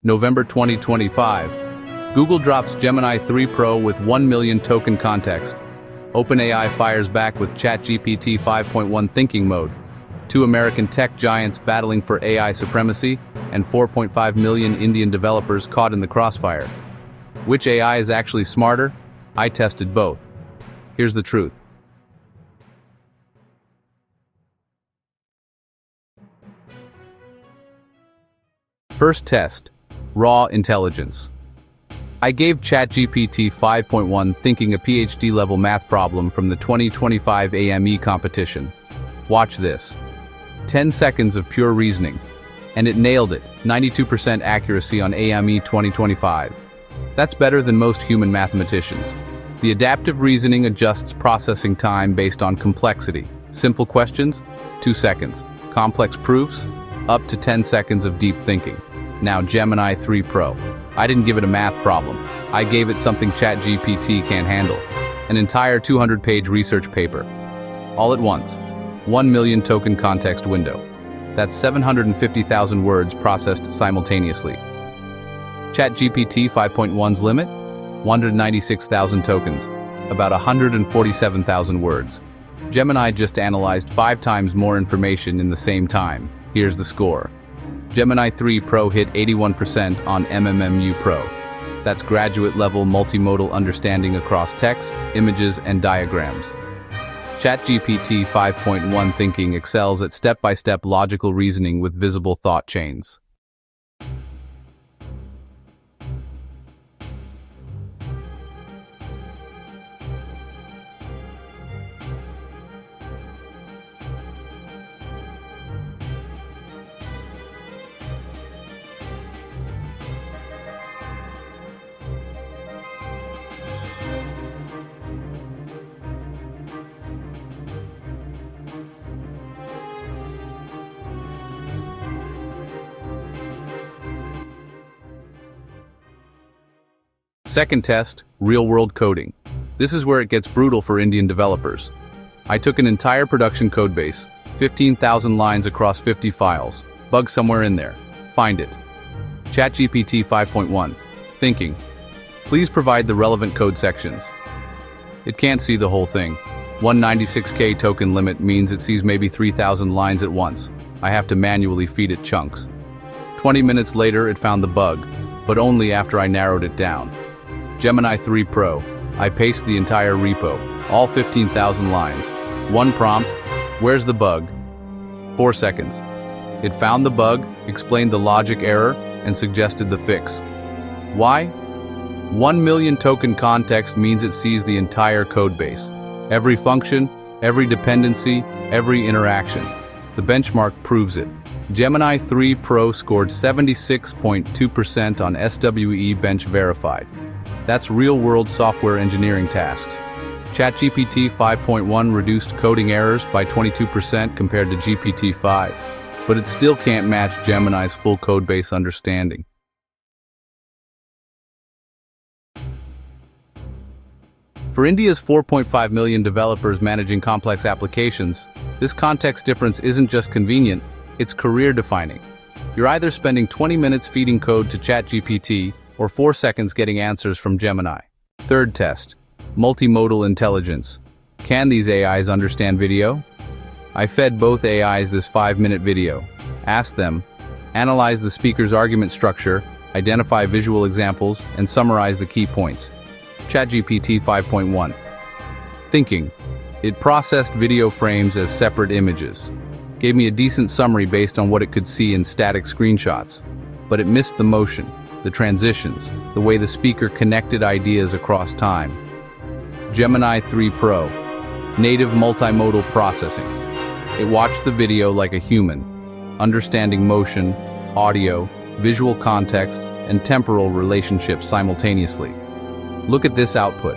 November 2025. Google drops Gemini 3 Pro with 1 million token context. OpenAI fires back with ChatGPT 5.1 thinking mode. Two American tech giants battling for AI supremacy, and 4.5 million Indian developers caught in the crossfire. Which AI is actually smarter? I tested both. Here's the truth. First test, raw intelligence. I gave ChatGPT 5.1 thinking a PhD-level math problem from the 2025 AIME competition. Watch this. 10 seconds of pure reasoning. And it nailed it, 92% accuracy on AIME 2025. That's better than most human mathematicians. The adaptive reasoning adjusts processing time based on complexity. Simple questions, 2 seconds. Complex proofs, up to 10 seconds of deep thinking. Now Gemini 3 Pro. I didn't give it a math problem. I gave it something ChatGPT can't handle. An entire 200-page research paper. All at once. 1 million token context window. That's 750,000 words processed simultaneously. ChatGPT 5.1's limit? 196,000 tokens, about 147,000 words. Gemini just analyzed 5 times more information in the same time. Here's the score. Gemini 3 Pro hit 81% on MMMU-Pro. That's graduate-level multimodal understanding across text, images, and diagrams. ChatGPT 5.1 thinking excels at step-by-step logical reasoning with visible thought chains. Second test, real-world coding. This is where it gets brutal for Indian developers. I took an entire production codebase, 15,000 lines across 50 files. Bug somewhere in there. Find it. ChatGPT 5.1. Thinking. Please provide the relevant code sections. It can't see the whole thing. 196K token limit means it sees maybe 3,000 lines at once. I have to manually feed it chunks. 20 minutes later, it found the bug, but only after I narrowed it down. Gemini 3 Pro. I paced the entire repo, all 15,000 lines. One prompt, where's the bug? 4 seconds. It found the bug, explained the logic error, and suggested the fix. Why? 1 million token context means it sees the entire codebase. Every function, every dependency, every interaction. The benchmark proves it. Gemini 3 Pro scored 76.2% on SWE-Bench verified. That's real-world software engineering tasks. ChatGPT 5.1 reduced coding errors by 22% compared to GPT-5, but it still can't match Gemini's full codebase understanding. For India's 4.5 million developers managing complex applications, this context difference isn't just convenient, it's career-defining. You're either spending 20 minutes feeding code to ChatGPT or 4 seconds getting answers from Gemini. Third test, multimodal intelligence. Can these AIs understand video? I fed both AIs this 5-minute video. Asked them, analyze the speaker's argument structure, identify visual examples, and summarize the key points. ChatGPT 5.1. Thinking. It processed video frames as separate images. Gave me a decent summary based on what it could see in static screenshots. But it missed the motion, the transitions, the way the speaker connected ideas across time. Gemini 3 Pro. Native multimodal processing. It watched the video like a human, understanding motion, audio, visual context, and temporal relationships simultaneously. Look at this output.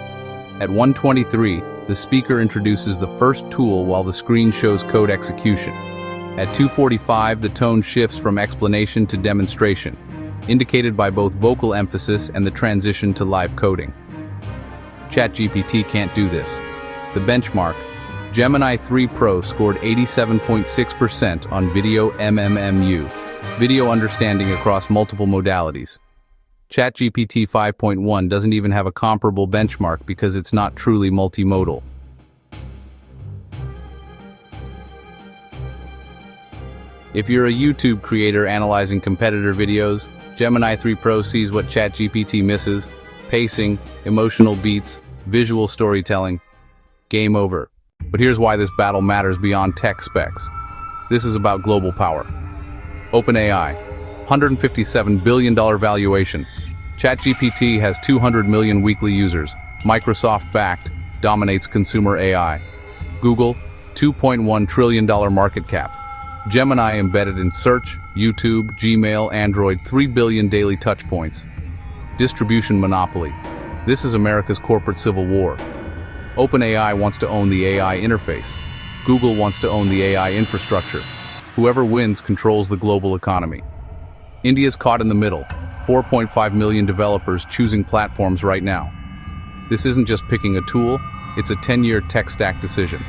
At 1:23, the speaker introduces the first tool while the screen shows code execution. At 2:45, the tone shifts from explanation to demonstration, indicated by both vocal emphasis and the transition to live coding. ChatGPT can't do this. The benchmark, Gemini 3 Pro scored 87.6% on Video-MMMU, Video understanding across multiple modalities. ChatGPT 5.1 doesn't even have a comparable benchmark because it's not truly multimodal. If you're a YouTube creator analyzing competitor videos, Gemini 3 Pro sees what ChatGPT misses: pacing, emotional beats, visual storytelling. Game over. But here's why this battle matters beyond tech specs. This is about global power. OpenAI, $157 billion valuation. ChatGPT has 200 million weekly users. Microsoft-backed, dominates consumer AI. Google, $2.1 trillion market cap. Gemini embedded in search, YouTube, Gmail, Android, 3 billion daily touchpoints. Distribution monopoly. This is America's corporate civil war. OpenAI wants to own the AI interface. Google wants to own the AI infrastructure. Whoever wins controls the global economy. India's caught in the middle. 4.5 million developers choosing platforms right now. This isn't just picking a tool, it's a 10-year tech stack decision.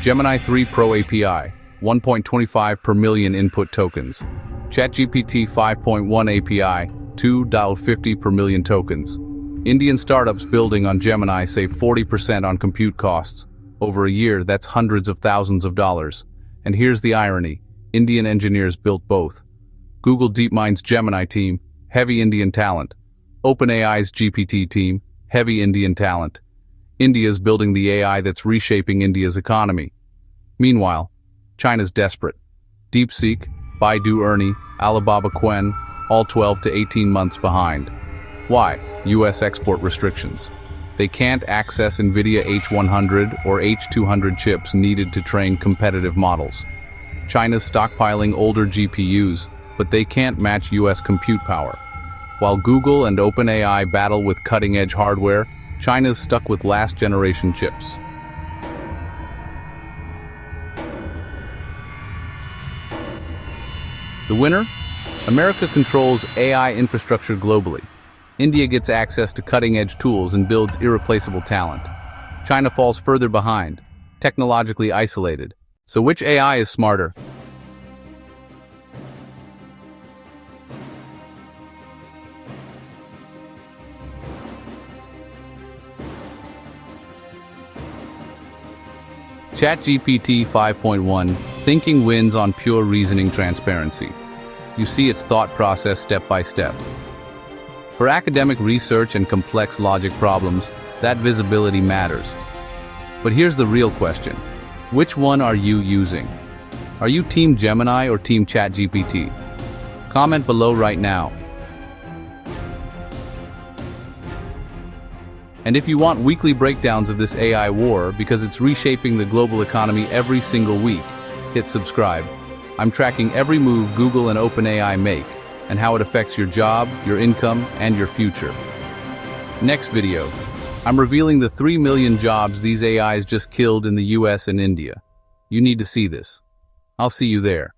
Gemini 3 Pro API, 1.25 per million input tokens. ChatGPT 5.1 API, 2.50 per million tokens. Indian startups building on Gemini save 40% on compute costs. Over a year, that's hundreds of thousands of dollars. And here's the irony: Indian engineers built both. Google DeepMind's Gemini team, heavy Indian talent. OpenAI's GPT team, heavy Indian talent. India's building the AI that's reshaping India's economy. Meanwhile, China's desperate. DeepSeek, Baidu Ernie, Alibaba Qwen, all 12 to 18 months behind. Why? US export restrictions. They can't access NVIDIA H100 or H200 chips needed to train competitive models. China's stockpiling older GPUs, but they can't match US compute power. While Google and OpenAI battle with cutting-edge hardware, China's stuck with last-generation chips. The winner? America controls AI infrastructure globally. India gets access to cutting-edge tools and builds irreplaceable talent. China falls further behind, technologically isolated. So which AI is smarter? ChatGPT 5.1, thinking wins on pure reasoning transparency. You see its thought process step by step. For academic research and complex logic problems, that visibility matters. But here's the real question. Which one are you using? Are you Team Gemini or Team ChatGPT? Comment below right now. And if you want weekly breakdowns of this AI war because it's reshaping the global economy every single week, hit subscribe. I'm tracking every move Google and OpenAI make, and how it affects your job, your income, and your future. Next video, I'm revealing the 3 million jobs these AIs just killed in the US and India. You need to see this. I'll see you there.